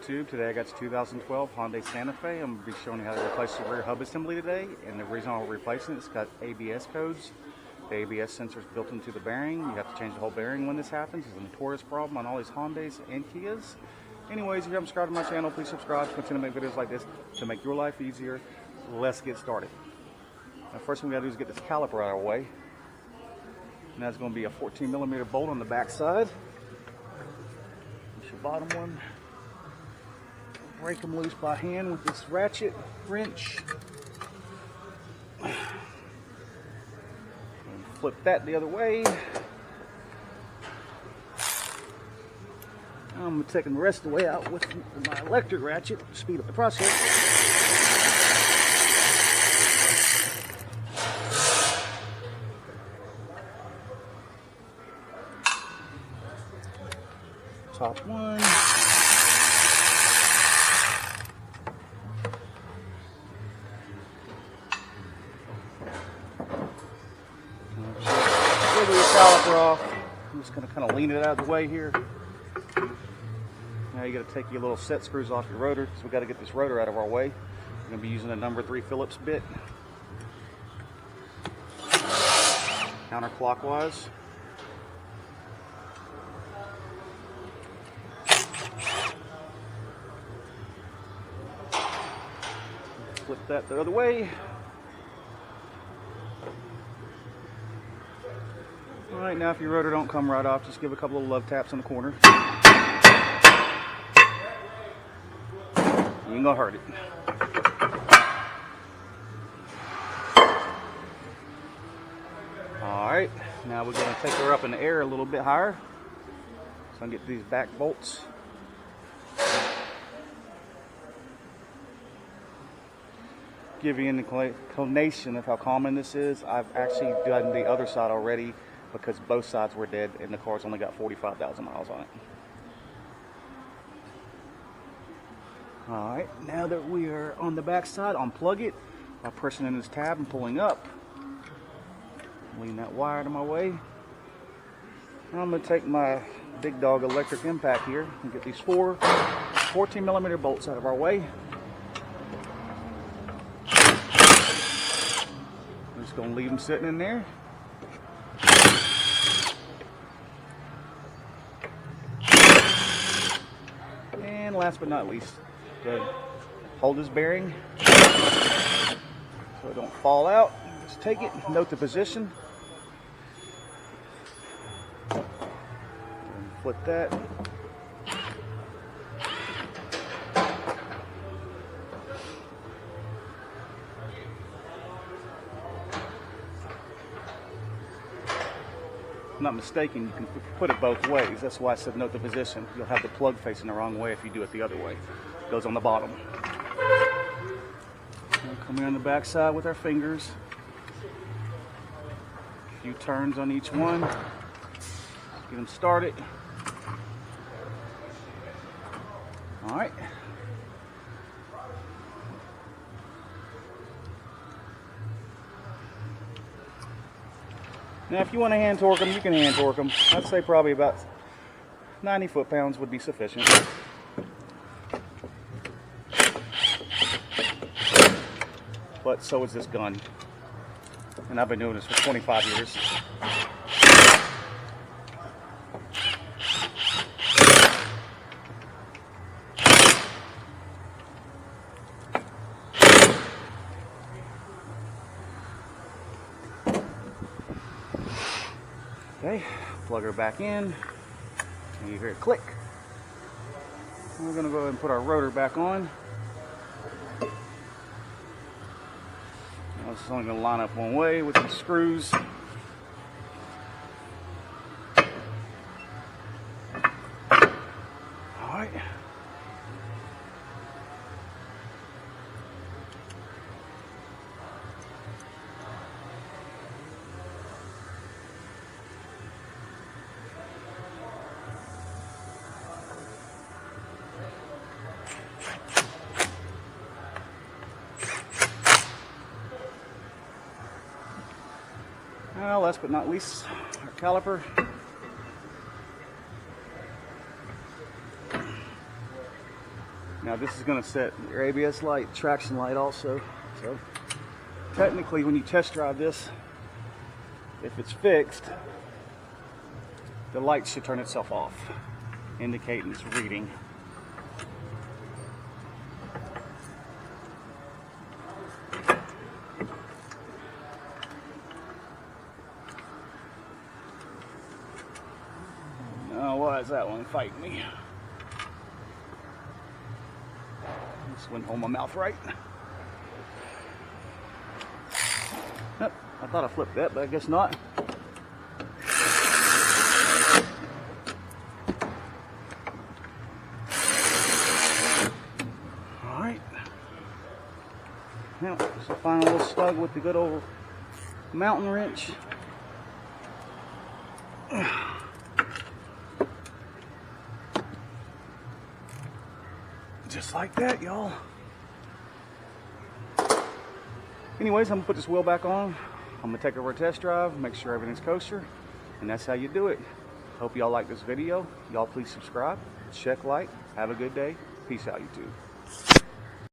YouTube. Today I got the 2012 Hyundai Santa Fe. I'm going to be showing you how to replace the rear hub assembly today. And the reason I'm replacing it is it's got ABS codes. The ABS sensor is built into the bearing. You have to change the whole bearing when this happens. It's a notorious problem on all these Hyundais and Kias. Anyways, if you haven't subscribed to my channel, please subscribe. Continue to make videos like this to make your life easier. Let's get started. Now, first thing we got to do is get this caliper out of our way. And that's going to be a 14mm bolt on the back side. Push your bottom one. Break them loose by hand with this ratchet wrench. And flip that the other way. I'm taking the rest of the way out with my electric ratchet to speed up the process. Top one. Wiggle your caliper off. I'm just going to kind of lean it out of the way here. Now you got to take your little set screws off your rotor, so we got to get this rotor out of our way. We're going to be using a number 3 Phillips bit. Counterclockwise. Flip that the other way. Alright, now if your rotor don't come right off, just give a couple of love taps on the corner. You ain't gonna hurt it. Alright, now we're gonna take her up in the air a little bit higher. So I can get these back bolts. Give you an inclination of how common this is. I've actually done the other side already because both sides were dead and the car's only got 45,000 miles on it. Alright, now that we are on the back side, unplug it by pressing in this tab and pulling up. Lean that wire out of my way. And I'm going to take my big dog electric impact here and get these 14mm bolts out of our way. I'm just going to leave them sitting in there. And last but not least, hold this bearing so it don't fall out. Just take it, note the position, and flip that. If I'm not mistaken, you can put it both ways. That's why I said note the position. You'll have the plug facing the wrong way if you do it the other way. It goes on the bottom. We'll come in on the back side with our fingers. A few turns on each one. Get them started. All right. Now, if you want to hand torque them, you can hand torque them. I'd say probably about 90 foot-pounds would be sufficient. But so is this gun. And I've been doing this for 25 years. Okay, plug her back in, and you hear it click. And we're going to go ahead and put our rotor back on. Now this is only going to line up one way with these screws. Alright. Now, last but not least, our caliper. Now this is going to set your ABS light, traction light also. So technically when you test drive this, if it's fixed, the light should turn itself off, indicating it's reading. Now why is that one fighting me? This wouldn't hold my mouth right. Nope, I thought I flipped that, but I guess not. Alright. Now, just a final little snug with the good old mountain wrench. Just like that, y'all. Anyways, I'm gonna put this wheel back on. I'm gonna take it over a test drive, make sure everything's kosher, and that's how you do it. Hope y'all like this video. Y'all please subscribe, check like, have a good day. Peace out, YouTube.